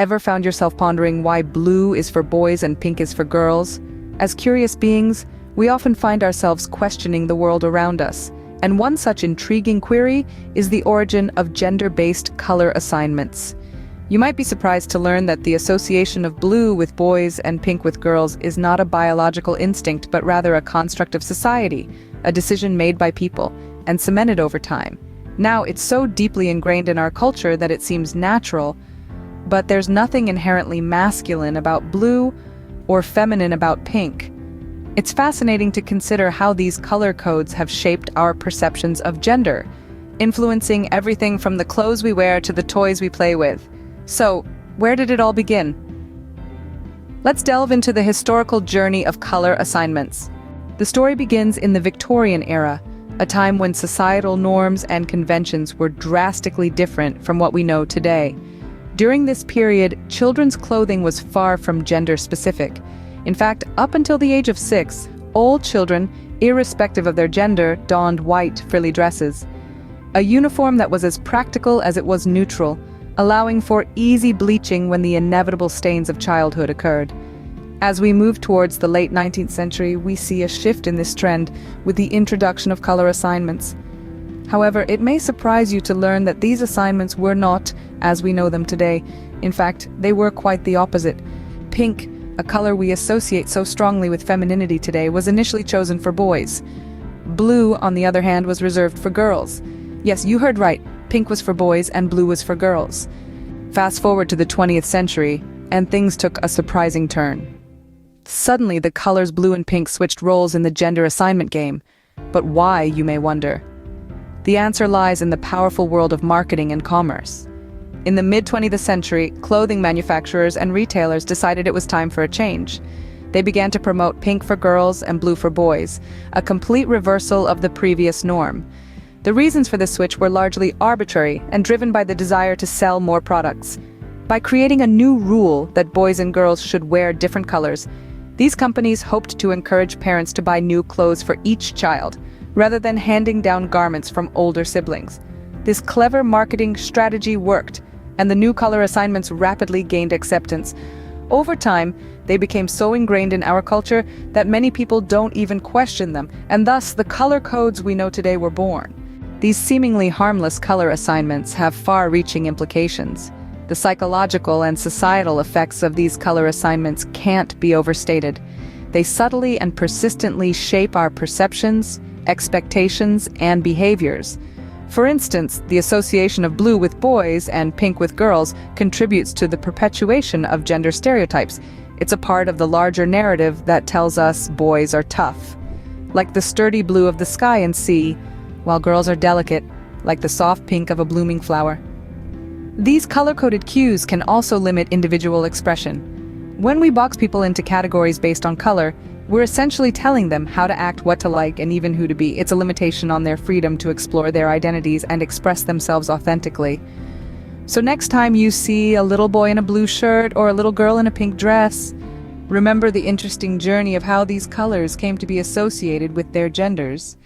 Ever found yourself pondering why blue is for boys and pink is for girls? As curious beings, we often find ourselves questioning the world around us, and one such intriguing query is the origin of gender-based color assignments. You might be surprised to learn that the association of blue with boys and pink with girls is not a biological instinct, but rather a construct of society, a decision made by people, and cemented over time. Now, it's so deeply ingrained in our culture that it seems natural, but there's nothing inherently masculine about blue or feminine about pink. It's fascinating to consider how these color codes have shaped our perceptions of gender, influencing everything from the clothes we wear to the toys we play with. So, where did it all begin? Let's delve into the historical journey of color assignments. The story begins in the Victorian era, a time when societal norms and conventions were drastically different from what we know today. During this period, children's clothing was far from gender-specific. In fact, up until the age of 6, all children, irrespective of their gender, donned white, frilly dresses. A uniform that was as practical as it was neutral, allowing for easy bleaching when the inevitable stains of childhood occurred. As we move towards the late 19th century, we see a shift in this trend with the introduction of color assignments. However, it may surprise you to learn that these assignments were not as we know them today. In fact, they were quite the opposite. Pink, a color we associate so strongly with femininity today, was initially chosen for boys. Blue, on the other hand, was reserved for girls. Yes, you heard right. Pink was for boys and blue was for girls. Fast forward to the 20th century, and things took a surprising turn. Suddenly, the colors blue and pink switched roles in the gender assignment game. But why, you may wonder? The answer lies in the powerful world of marketing and commerce. In the mid-20th century, clothing manufacturers and retailers decided it was time for a change. They began to promote pink for girls and blue for boys, a complete reversal of the previous norm. The reasons for this switch were largely arbitrary and driven by the desire to sell more products. By creating a new rule that boys and girls should wear different colors, these companies hoped to encourage parents to buy new clothes for each child, rather than handing down garments from older siblings. This clever marketing strategy worked, and the new color assignments rapidly gained acceptance. Over time, they became so ingrained in our culture that many people don't even question them, and thus the color codes we know today were born. These seemingly harmless color assignments have far-reaching implications. The psychological and societal effects of these color assignments can't be overstated. They subtly and persistently shape our perceptions, expectations, and behaviors. For instance, the association of blue with boys and pink with girls contributes to the perpetuation of gender stereotypes. It's a part of the larger narrative that tells us boys are tough, like the sturdy blue of the sky and sea, while girls are delicate, like the soft pink of a blooming flower. These color-coded cues can also limit individual expression. When we box people into categories based on color, we're essentially telling them how to act, what to like, and even who to be. It's a limitation on their freedom to explore their identities and express themselves authentically. So next time you see a little boy in a blue shirt or a little girl in a pink dress, remember the interesting journey of how these colors came to be associated with their genders.